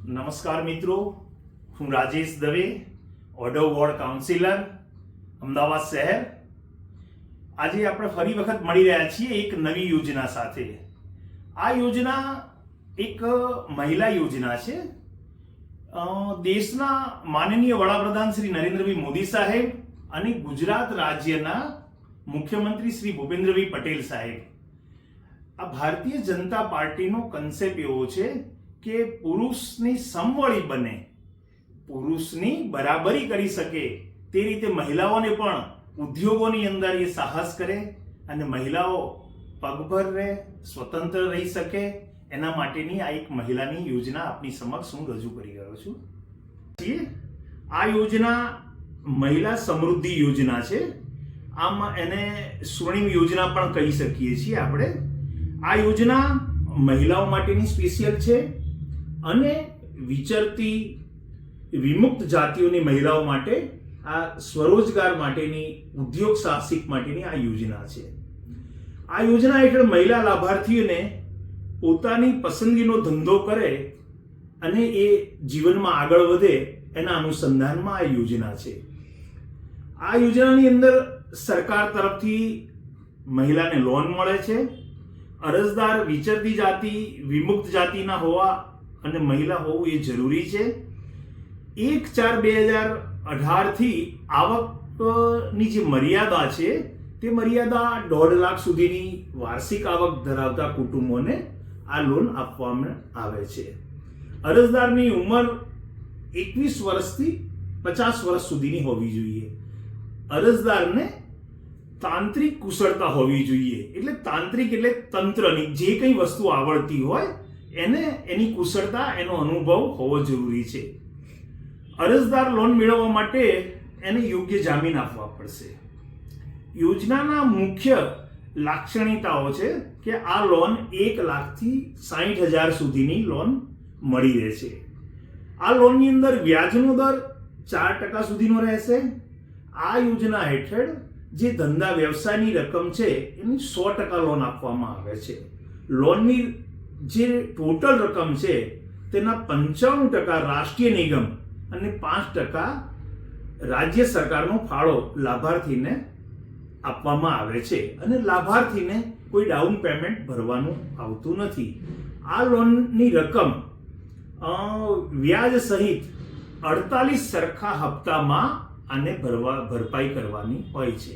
નમસ્કાર મિત્રો, હું રાજેશ દવે, ઓડવ વોર્ડ કાઉન્સિલર, અમદાવાદ શહેર. આજે આપણે ફરી વખત મળી રહ્યા છીએ એક નવી યોજના સાથે. આ યોજના એક મહિલા યોજના છે. દેશના માનનીય વડાપ્રધાન શ્રી નરેન્દ્રભાઈ મોદી સાહેબ અને ગુજરાત રાજ્યના મુખ્યમંત્રી શ્રી ભૂપેન્દ્રભાઈ પટેલ સાહેબ, આ ભારતીય જનતા પાર્ટીનો કન્સેપ્ટ એવો છે કે પુરુષની સમવળી બને, પુરુષની બરાબરી કરી શકે તે રીતે મહિલાઓને પણ ઉદ્યોગોની અંદર એ સાહસ કરે અને મહિલાઓ પગભર રહે, સ્વતંત્ર રહી શકે. એના માટેની આ એક મહિલાની યોજના આપની સમક્ષ હું રજૂ કરી રહ્યો છું. આ યોજના મહિલા સમૃદ્ધિ યોજના છે. આમ એને સ્વર્ણિમ યોજના પણ કહી શકીએ છીએ આપણે. આ યોજના મહિલાઓ માટેની સ્પેશિયલ છે અને વિચરતી વિમુક્ત જાતિઓની મહિલાઓ માટે આ સ્વરોજગાર માટેની, ઉદ્યોગ સાહસિક માટેની આ યોજના છે. આ યોજના હેઠળ મહિલા લાભાર્થીઓને પોતાની પસંદગીનો ધંધો કરે અને એ જીવનમાં આગળ વધે એના અનુસંધાનમાં આ યોજના છે. આ યોજનાની અંદર સરકાર તરફથી મહિલાને લોન મળે છે. અરજદાર વિચરતી જાતિ, વિમુક્ત જાતિના હોવા અને મહિલા હોવું એ જરૂરી છે. 1/4/2018 થી આવકની જે મર્યાદા છે તે મર્યાદા 1.5 લાખ સુધીની વાર્ષિક આવક ધરાવતા કુટુંબોને આ લોન આપવામાં આવે છે. અરજદારની ઉંમર 21 વર્ષથી 50 વર્ષ સુધીની હોવી જોઈએ. અરજદારને તાંત્રિક કુશળતા હોવી જોઈએ. એટલે તાંત્રિક એટલે તંત્રની જે કંઈ વસ્તુ આવડતી હોય એને એની કુશળતા, એનો અનુભવ હોવો જરૂરી છે. અરજદાર લોન મેળવવા માટે એને યોગ્ય જામીન આપવા પડશે. યોજનાના મુખ્ય લાક્ષણિકતાઓ છે કે આ લોન 1 લાખથી 60,000 સુધીની લોન મળી રહેશે. આ લોનની અંદર વ્યાજનો દર 4% સુધીનો રહેશે. આ યોજના હેઠળ જે ધંધા વ્યવસાયની રકમ છે એની 100% લોન આપવામાં આવે છે. લોનની જે ટોટલ રકમ છે તેના 95% રાષ્ટ્રીય નિગમ અને 5% રાજ્ય સરકારનો ફાળો લાભાર્થીને આપવામાં આવે છે અને લાભાર્થીને કોઈ ડાઉન પેમેન્ટ ભરવાનું આવતું નથી. આ લોનની રકમ વ્યાજ સહિત 48 સરખા હપ્તામાં આને ભરપાઈ કરવાની હોય છે.